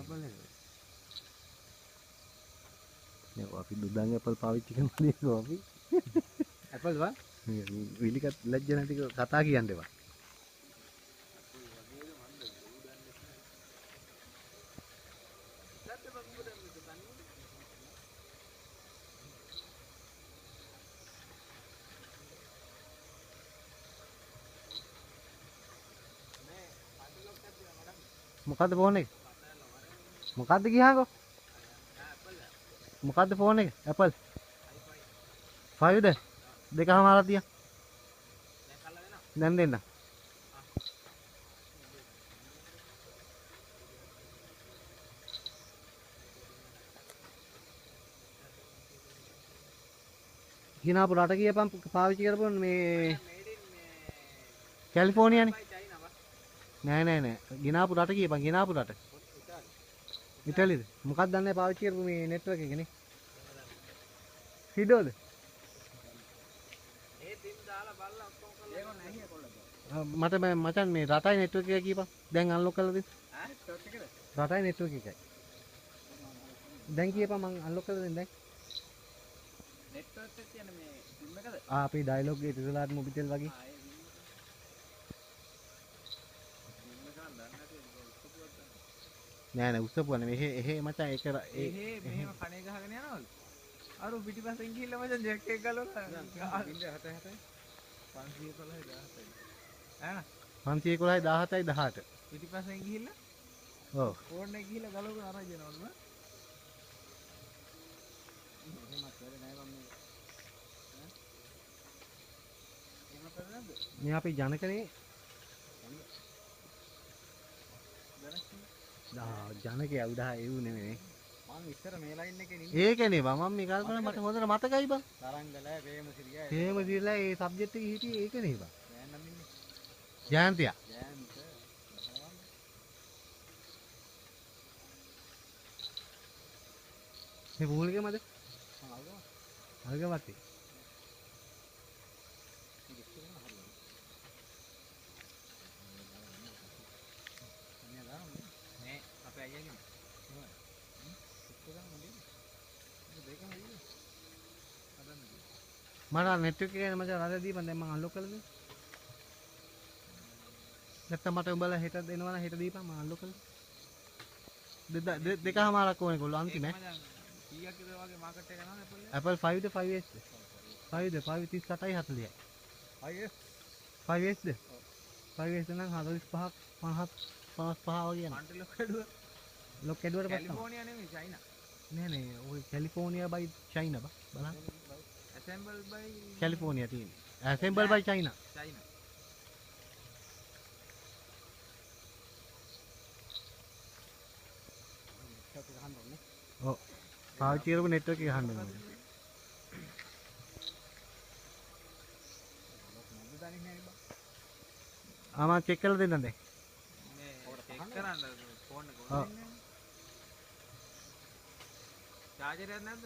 Apple එක. නේ අපි දුදාන් ඇපල් පාවිච්චි කරන්නේ අපි. Apple වා? විලිකත් ලැජ්ජ නැති කතා කියන්න එපා. මොකද්ද ෆෝන් එක? මොකද්ද ගියාකෝ? මොකද්ද ෆෝන් එක? Apple 5ද? දෙකමාරක් තියා. දැන් දෙන්න. ගිනාපු රට කියපන් පාවිච්චි කරපො මේ කැලිෆෝනියානේ. නෑ. ගිනාපු රට කියපන් ගිනාපු රට. ඉතාලිද? මොකක්ද දන්නේ පාවිච්චි කරපු මේ නෙට්වර්ක් එකනේ. හිඩෝද? ඒ පින් දාලා බලලා ඔක්කොම කරලා ඒක නැහැ කොල්ලද? මට මචන් මේ රටයි නෙට්වර්ක් එක කියපන්. දැන් අන්ලොක් කරලා දෙන්න. ඈ ටොට් එකද? රටයි නෙට්වර්ක් එකයි. දැන් කියපන් මං අන්ලොක් කරලා දෙන්න දැන්. නෙට්වර්ක් එක කියන්නේ මේ සිම් එකද? අපි ඩයලොග් එකේ ඉතලාට මොබිටෙල් වගේ. නෑ උස්සපුවා නෙමෙයි එහෙ මචං ඒක මෙහෙම කණේ ගහගෙන යනවලු. අර පිටිපස්සෙන් ගිහිල්ලා මචං ජැක් එක ගලවලා 511 ඈ 511 17යි 18 පිටිපස්සෙන් ගිහිල්ලා ඔව් ෆෝන් එක ගිහිල්ලා ගලවගෙන අරන් යනවලු. එහෙමත් වැඩ නෑ මම එහෙම කරන්නේ නැද්ද? මේ අපි ජනකනේ ජනකයා උදා එව් නෙමෙයි මම ඉස්සර මේ ලයින් එකේ ඉන්නේ. ඒකනේ බං මම මේ කල්පනා මට හොඳට මතකයි බං. තරංගලා ප්‍රේමසිරියා එහෙම දිලා ඒ සබ්ජෙක්ට් එකේ හිටියේ ඒකනේ බං. දැන් නම් ඉන්නේ. ජයන්තියා. ජයන්ත. මේ පූලිකේ මද? අල්ගම. අල්ගමත්. නේ අපේ අයියාගේ. මට නෙට්වර්ක් එකේ මචං රට දීපන් දැන් මම අන්ලොක් කරලා දෙන්න. නැත්තම් මට උඹලා හෙට දෙනවා නම් හෙට දීපන් මම අන්ලොක් කරලා. දෙකමාරක් ඕනේ කොල්ල අන්තිම ඈ. කීයක් විතර වගේ මාකට් එක යනවද Apple 5ද 5s ද? 5ද 538යි 40යි. 5S 5s ද? 5s නම් 45ක් 50 55 වගේ යනවා. මන්ට ලොක් ඇඩුව ලොක් ඇඩුවට පස්සේ කැලිෆෝනියා නෙමෙයි චයිනා. නෑ ඔය කැලිෆෝනියා බයි චයිනා බා බලන්න. assembled by කැලිෆෝනියා තියෙන්නේ. assembled by China. China. ඔව්. පාවිච්චි කරපු නෙට්වර්ක් එක ගහන්න ඕනේ. ආ මම චෙක් කරලා දෙන්නම් දැන්. මේ චෙක් කරන්න ෆෝන් එක ඔව්. චාර්ජර් එකක් නැද්ද?